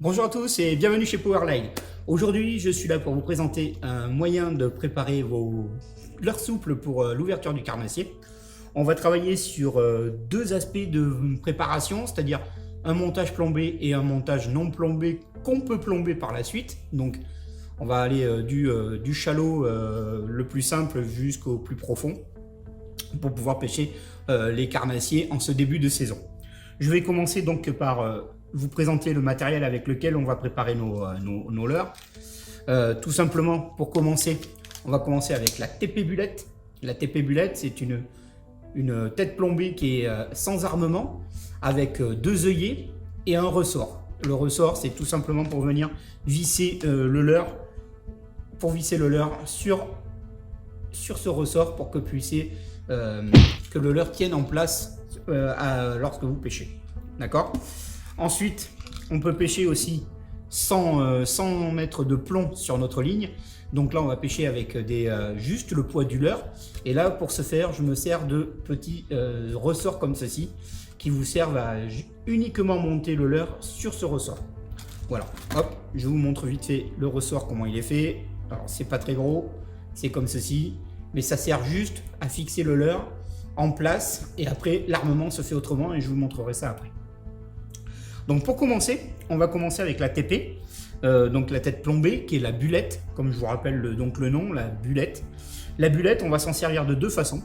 Bonjour à tous et bienvenue chez Powerline. Aujourd'hui, je suis là pour vous présenter un moyen de préparer vos leurres souples pour l'ouverture du carnassier. On va travailler sur deux aspects de préparation, c'est-à-dire un montage plombé et un montage non plombé qu'on peut plomber par la suite. Donc, on va aller du shallow le plus simple jusqu'au plus profond pour pouvoir pêcher les carnassiers en ce début de saison. Je vais commencer donc par vous présenter le matériel avec lequel on va préparer nos leurres. Tout simplement, pour commencer, on va commencer avec la TP Bulette. La TP Bulette, c'est une tête plombée qui est sans armement, avec deux œillets et un ressort. Le ressort, c'est tout simplement pour venir visser le leurre, sur ce ressort pour que que le leurre tienne en place lorsque vous pêchez. D'accord ? Ensuite, on peut pêcher aussi sans mettre de plomb sur notre ligne. Donc là, on va pêcher avec juste le poids du leurre. Et là, pour ce faire, je me sers de petits ressorts comme ceci qui vous servent à uniquement monter le leurre sur ce ressort. Voilà, hop, je vous montre vite fait le ressort, comment il est fait. Alors, c'est pas très gros, c'est comme ceci, mais ça sert juste à fixer le leurre en place et après, l'armement se fait autrement et je vous montrerai ça après. Donc pour commencer, on va commencer avec la TP, donc la tête plombée, qui est la bulette, comme je vous rappelle le nom, la bulette. La bulette, on va s'en servir de deux façons,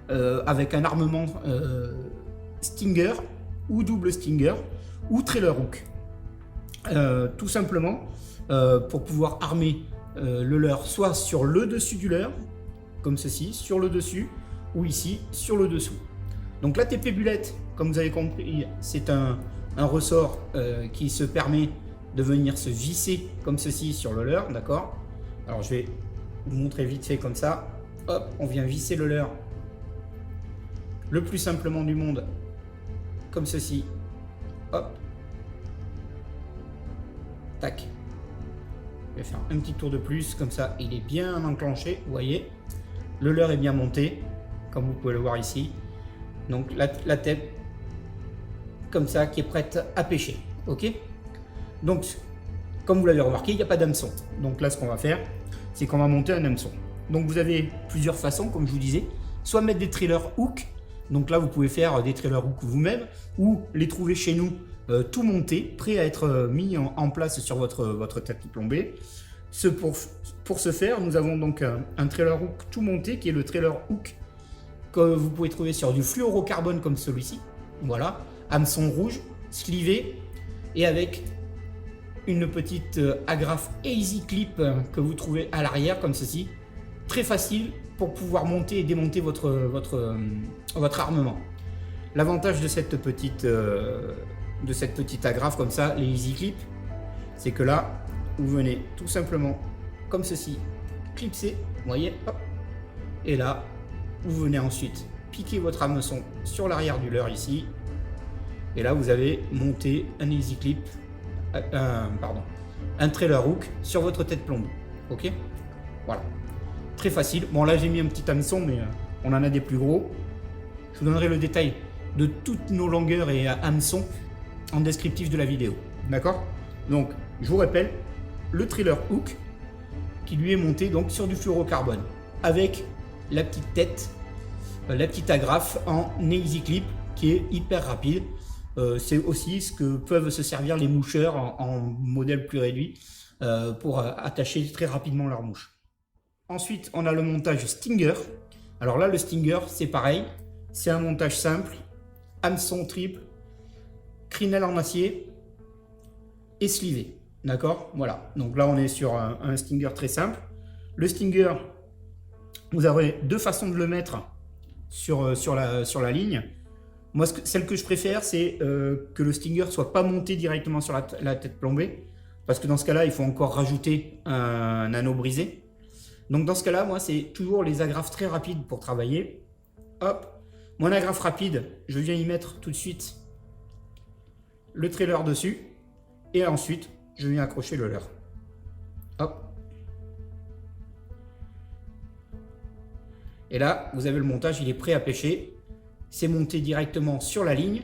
avec un armement Stinger, ou double Stinger, ou trailer hook. Tout simplement, pour pouvoir armer le leurre, soit sur le dessus du leurre, comme ceci, sur le dessus, ou ici, sur le dessous. Donc la TP bulette, comme vous avez compris, c'est un ressort qui se permet de venir se visser comme ceci sur le leurre, d'accord? Alors je vais vous montrer vite fait comme ça. Hop, on vient visser le leurre le plus simplement du monde, comme ceci. Hop. Tac. Je vais faire un petit tour de plus, comme ça il est bien enclenché, vous voyez. Le leurre est bien monté, comme vous pouvez le voir ici. Donc la tête comme ça qui est prête à pêcher, ok? Donc comme vous l'avez remarqué, il n'y a pas d'hameçon. Donc là ce qu'on va faire, c'est qu'on va monter un hameçon. Donc vous avez plusieurs façons, comme je vous disais, soit mettre des trailers hook, donc là vous pouvez faire des trailers hook vous-même, ou les trouver chez nous tout montés, prêts à être mis en place sur votre tête plombée. Pour ce faire, nous avons donc un trailer hook tout monté qui est le trailer hook que vous pouvez trouver sur du fluorocarbone comme celui-ci. Voilà, hameçon rouge, slivé et avec une petite agrafe Easy Clip que vous trouvez à l'arrière comme ceci. Très facile pour pouvoir monter et démonter votre armement. L'avantage de cette petite agrafe comme ça, les Easy Clip, c'est que là, vous venez tout simplement comme ceci, clipser, vous voyez, hop, et là, vous venez ensuite piquer votre hameçon sur l'arrière du leurre ici. Et là, vous avez monté un Easy Clip, un trailer hook sur votre tête plombe. Ok? Voilà. Très facile. Bon, là, j'ai mis un petit hameçon, mais on en a des plus gros. Je vous donnerai le détail de toutes nos longueurs et hameçons en descriptif de la vidéo. D'accord? Donc, je vous rappelle, le trailer hook qui lui est monté donc sur du fluorocarbone avec la petite tête, la petite agrafe en Easy Clip qui est hyper rapide. C'est aussi ce que peuvent se servir les moucheurs en modèle plus réduit pour attacher très rapidement leurs mouches. Ensuite, on a le montage Stinger. Alors là, le Stinger, c'est pareil. C'est un montage simple, hameçon triple, crinelle en acier et slivé. D'accord? Voilà. Donc là, on est sur un Stinger très simple. Le Stinger, vous aurez deux façons de le mettre sur la ligne. Moi, celle que je préfère, c'est que le Stinger soit pas monté directement sur la tête plombée. Parce que dans ce cas-là, il faut encore rajouter un anneau brisé. Donc dans ce cas-là, moi, c'est toujours les agrafes très rapides pour travailler. Hop, mon agrafe rapide, je viens y mettre tout de suite le trailer dessus. Et ensuite, je viens accrocher le leurre. Hop. Et là, vous avez le montage, il est prêt à pêcher. C'est monté directement sur la ligne.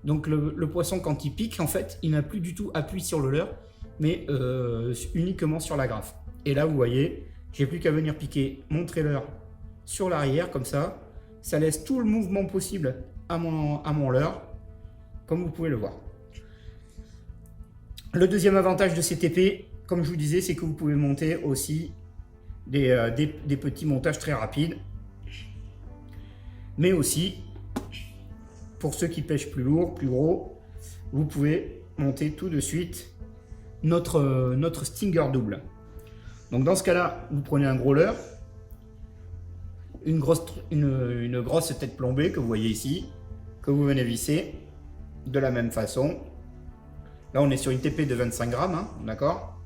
Donc le poisson, quand il pique, en fait, il n'a plus du tout appui sur le leurre, mais uniquement sur la graffe. Et là, vous voyez, j'ai plus qu'à venir piquer mon trailer sur l'arrière, comme ça. Ça laisse tout le mouvement possible à mon leurre, comme vous pouvez le voir. Le deuxième avantage de ces TP, comme je vous disais, c'est que vous pouvez monter aussi des petits montages très rapides. Mais aussi, pour ceux qui pêchent plus lourd, plus gros, vous pouvez monter tout de suite notre Stinger double. Donc dans ce cas-là, vous prenez un gros leurre, une grosse tête plombée que vous voyez ici, que vous venez visser de la même façon. Là, on est sur une TP de 25 grammes, hein, d'accord?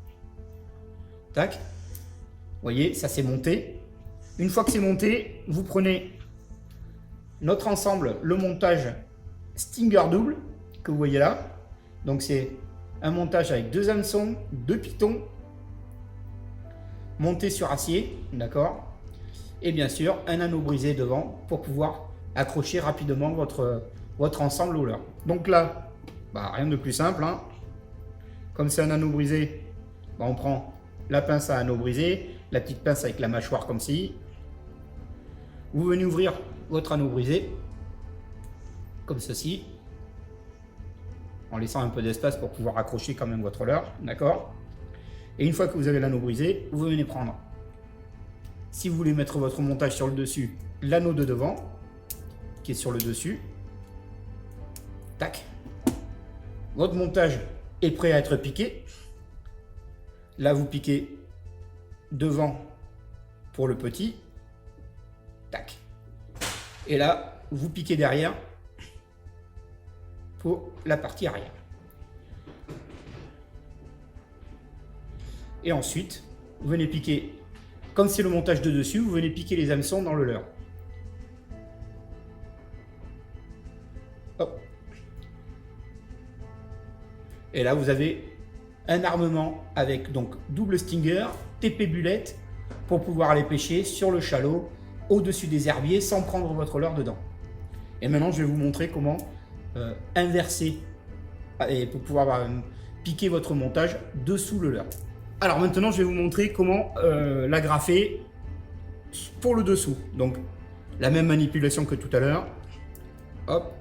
Tac. Vous voyez, ça s'est monté. Une fois que c'est monté, vous prenez notre ensemble, le montage Stinger double, que vous voyez là. Donc c'est un montage avec 2 hameçons, 2 pitons, montés sur acier, d'accord? Et bien sûr, un anneau brisé devant pour pouvoir accrocher rapidement votre ensemble au leurre. Donc là, rien de plus simple, hein. Comme c'est un anneau brisé, on prend la pince à anneau brisé, la petite pince avec la mâchoire comme ci. Vous venez ouvrir votre anneau brisé, comme ceci, en laissant un peu d'espace pour pouvoir accrocher quand même votre leurre, d'accord? Et une fois que vous avez l'anneau brisé, vous venez prendre, si vous voulez mettre votre montage sur le dessus, l'anneau de devant, qui est sur le dessus. Tac. Votre montage est prêt à être piqué. Là, vous piquez devant pour le petit. Tac. Et là, vous piquez derrière pour la partie arrière. Et ensuite, vous venez piquer, comme c'est le montage de dessus, vous venez piquer les hameçons dans le leurre. Hop. Et là, vous avez un armement avec donc double stinger, TP bullette, pour pouvoir aller pêcher sur le chalot, au-dessus des herbiers, sans prendre votre leurre dedans. Et maintenant, je vais vous montrer comment inverser et pour pouvoir piquer votre montage dessous le leurre. Alors maintenant, je vais vous montrer comment l'agrafer pour le dessous. Donc, la même manipulation que tout à l'heure. Hop,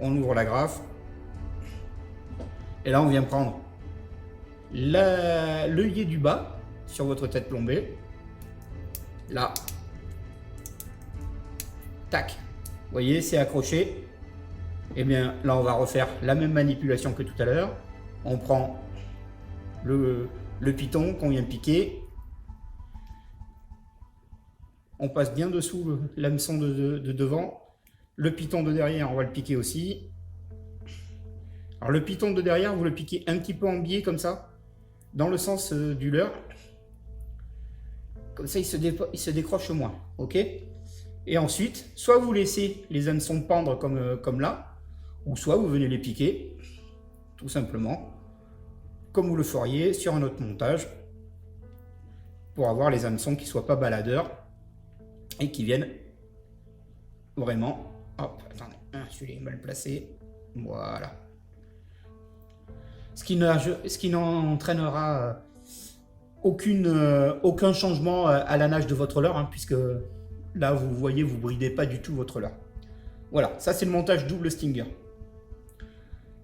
on ouvre la graffe. Et là, on vient prendre l'œillet du bas sur votre tête plombée. Là. Tac. Vous voyez, c'est accroché. Et bien, là, on va refaire la même manipulation que tout à l'heure. On prend le piton qu'on vient de piquer. On passe bien dessous l'hameçon de devant. Le piton de derrière, on va le piquer aussi. Alors le piton de derrière, vous le piquez un petit peu en biais comme ça, dans le sens du leurre. Comme ça, il se décroche moins. Ok? Et ensuite, soit vous laissez les hameçons pendre comme là, ou soit vous venez les piquer, tout simplement, comme vous le feriez sur un autre montage, pour avoir les hameçons qui ne soient pas baladeurs et qui viennent vraiment... Hop, attendez, celui-là est mal placé. Voilà. Ce qui n'entraînera aucun changement à la nage de votre leurre, hein, puisque là, vous voyez, vous ne bridez pas du tout votre leurre. Voilà, ça c'est le montage double stinger.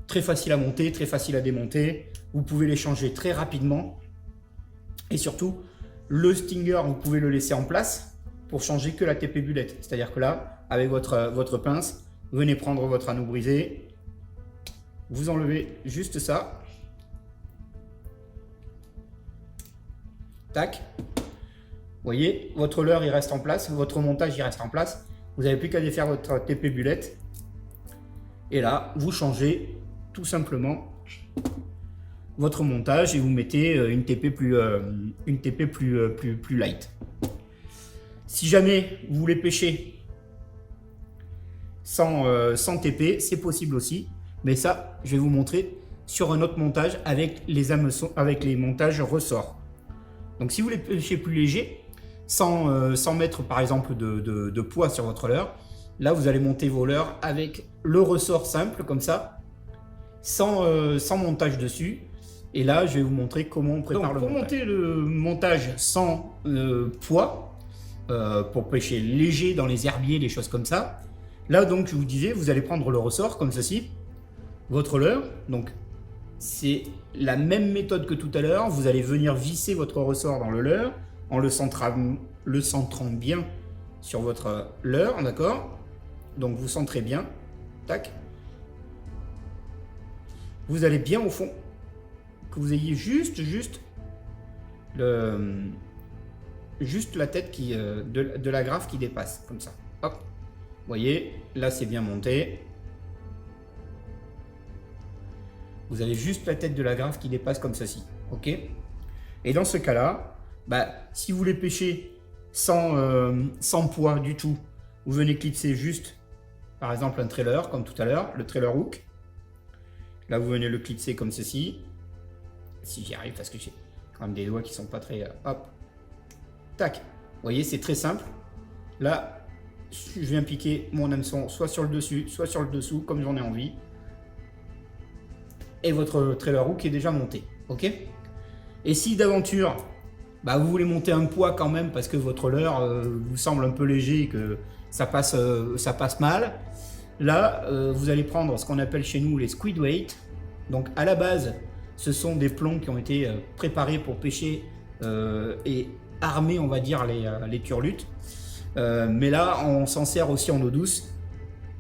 Très facile à monter, très facile à démonter. Vous pouvez les changer très rapidement. Et surtout, le stinger, vous pouvez le laisser en place pour changer que la TP bullette. C'est-à-dire que là, avec votre pince, vous venez prendre votre anneau brisé, vous enlevez juste ça. Tac. Vous voyez, votre leurre il reste en place, votre montage il reste en place. Vous n'avez plus qu'à défaire votre TP bullette. Et là, vous changez tout simplement votre montage et vous mettez une TP plus light. Si jamais vous voulez pêcher sans TP, c'est possible aussi. Mais ça, je vais vous montrer sur un autre montage avec les hameçons, avec les montages ressorts. Donc si vous voulez pêcher plus léger, sans mettre par exemple de poids sur votre leurre, là vous allez monter vos leurres avec le ressort simple comme ça, sans montage dessus. Et là, je vais vous montrer comment on prépare le montage. Pour monter le montage sans poids, pour pêcher léger dans les herbiers, les choses comme ça, là donc je vous disais, vous allez prendre le ressort comme ceci, votre leurre, donc c'est la même méthode que tout à l'heure, vous allez venir visser votre ressort dans le leurre en le centrant bien sur votre leurre, d'accord? Donc vous centrez bien, tac. Vous allez bien au fond, que vous ayez juste la tête qui, de la graffe qui dépasse, comme ça. Hop, vous voyez, là c'est bien monté. Vous avez juste la tête de la graffe qui dépasse comme ceci, ok? Et dans ce cas-là, bah, si vous voulez pêcher sans poids du tout, vous venez clipser juste, par exemple, un trailer, comme tout à l'heure, le trailer hook. Là, vous venez le clipser comme ceci. Si j'y arrive, parce que j'ai quand même des doigts qui sont pas très... hop, tac. Vous voyez, c'est très simple. Là, je viens piquer mon hameçon soit sur le dessus, soit sur le dessous, comme j'en ai envie. Et votre trailer hook est déjà monté, ok? Et si d'aventure, bah, vous voulez monter un poids quand même, parce que votre leurre vous semble un peu léger et que ça passe mal, là, vous allez prendre ce qu'on appelle chez nous les squid weight. Donc à la base, ce sont des plombs qui ont été préparés pour pêcher et armer, on va dire, les turlutes. Mais là, on s'en sert aussi en eau douce.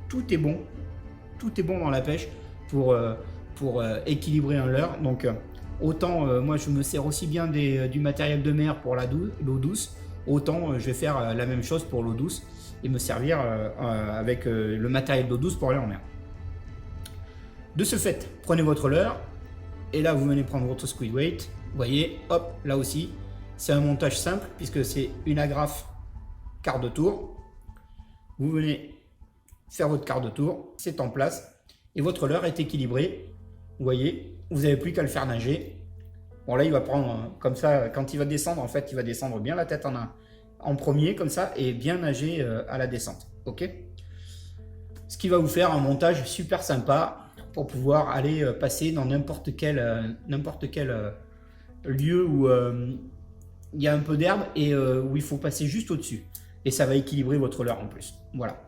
Tout est bon dans la pêche pour équilibrer un leurre. Donc autant moi je me sers aussi bien du matériel de mer pour l'eau douce, autant je vais faire la même chose pour l'eau douce et me servir avec le matériel d'eau douce pour aller en mer. De ce fait, prenez votre leurre et là vous venez prendre votre squid weight. Vous voyez, hop, là aussi c'est un montage simple puisque c'est une agrafe quart de tour. Vous venez faire votre quart de tour, c'est en place et votre leurre est équilibré. Vous voyez, vous n'avez plus qu'à le faire nager. Bon là il va prendre comme ça, quand il va descendre, en fait il va descendre bien la tête en premier comme ça et bien nager à la descente, ok? Ce qui va vous faire un montage super sympa pour pouvoir aller passer dans n'importe quel lieu où il y a un peu d'herbe et où il faut passer juste au-dessus. Et ça va équilibrer votre leurre en plus, voilà.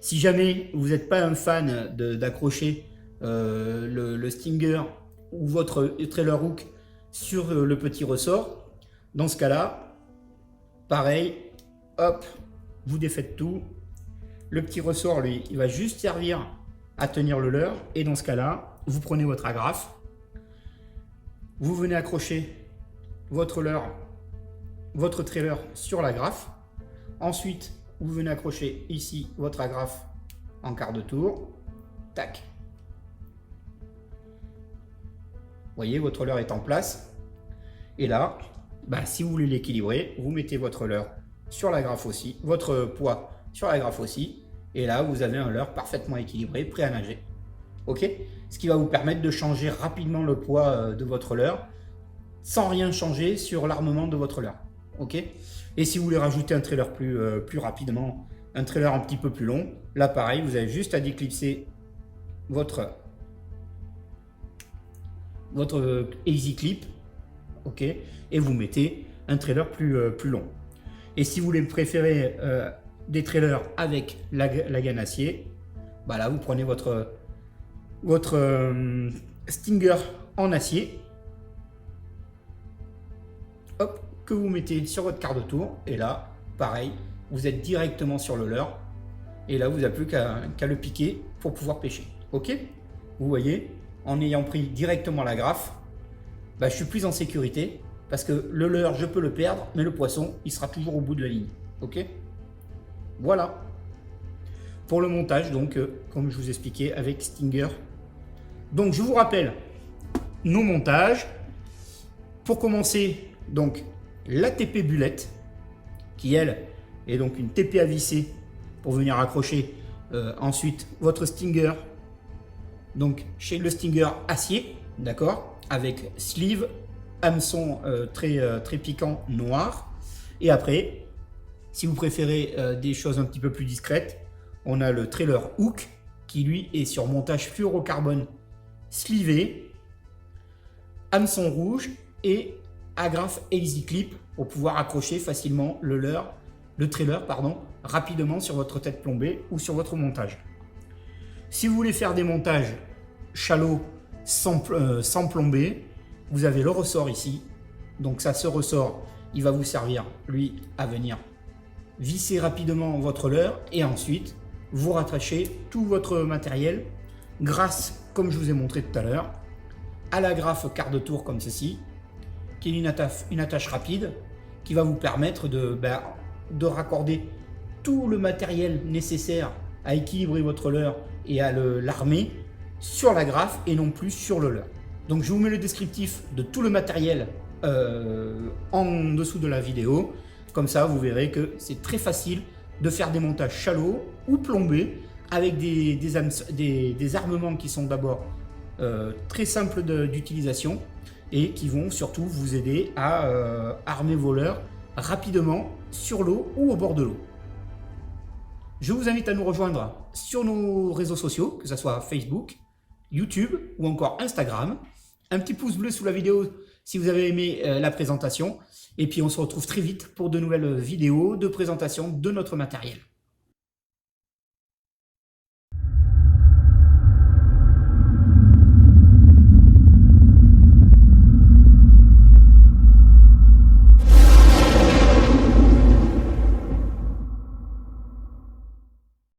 Si jamais vous n'êtes pas un fan d'accrocher le stinger ou votre trailer hook sur le petit ressort, dans ce cas-là, pareil, hop, vous défaites tout. Le petit ressort, lui, il va juste servir à tenir le leurre. Et dans ce cas-là, vous prenez votre agrafe, vous venez accrocher votre leurre, votre trailer sur l'agrafe. Ensuite, vous venez accrocher ici votre agrafe en quart de tour. Tac. Vous voyez, votre leurre est en place. Et là, bah, si vous voulez l'équilibrer, vous mettez votre leurre sur l'agrafe aussi, votre poids sur l'agrafe aussi. Et là, vous avez un leurre parfaitement équilibré, prêt à nager. Ok? Ce qui va vous permettre de changer rapidement le poids de votre leurre sans rien changer sur l'armement de votre leurre. Ok? Et si vous voulez rajouter un trailer plus rapidement, un trailer un petit peu plus long, là pareil, vous avez juste à déclipser votre easy clip, ok, et vous mettez un trailer plus long. Et si vous voulez préférer des trailers avec la gaine acier, bah là vous prenez votre stinger en acier, hop, que vous mettez sur votre quart de tour, et là pareil, vous êtes directement sur le leurre, et là vous n'avez plus qu'à le piquer pour pouvoir pêcher. Ok, vous voyez, en ayant pris directement la graffe, bah, je suis plus en sécurité parce que le leurre, je peux le perdre, mais le poisson, il sera toujours au bout de la ligne. Ok, voilà. Pour le montage, donc, comme je vous expliquais, avec Stinger. Donc, je vous rappelle nos montages. Pour commencer, donc, la TP Bulette, qui, elle, est donc une TP à visser pour venir accrocher ensuite votre Stinger. Donc, chez le Stinger acier, d'accord, avec sleeve, hameçon très piquant noir. Et après, si vous préférez des choses un petit peu plus discrètes, on a le trailer hook qui lui est sur montage fluorocarbone slivé, hameçon rouge et agrafe Easy Clip pour pouvoir accrocher facilement le trailer rapidement sur votre tête plombée ou sur votre montage. Si vous voulez faire des montages shallow sans plomber, vous avez le ressort ici. Donc ça, ce ressort, il va vous servir, lui, à venir visser rapidement votre leurre et ensuite vous rattachez tout votre matériel grâce, comme je vous ai montré tout à l'heure, à l'agrafe quart de tour comme ceci, qui est une attache rapide qui va vous permettre de raccorder tout le matériel nécessaire à équilibrer votre leurre et à l'armer sur l'agrafe et non plus sur le leurre. Donc je vous mets le descriptif de tout le matériel en dessous de la vidéo. Comme ça, vous verrez que c'est très facile de faire des montages shallow ou plombés avec des armements qui sont d'abord très simples d'utilisation et qui vont surtout vous aider à armer vos leurres rapidement sur l'eau ou au bord de l'eau. Je vous invite à nous rejoindre sur nos réseaux sociaux, que ce soit Facebook, YouTube ou encore Instagram. Un petit pouce bleu sous la vidéo si vous avez aimé la présentation. Et puis on se retrouve très vite pour de nouvelles vidéos de présentation de notre matériel.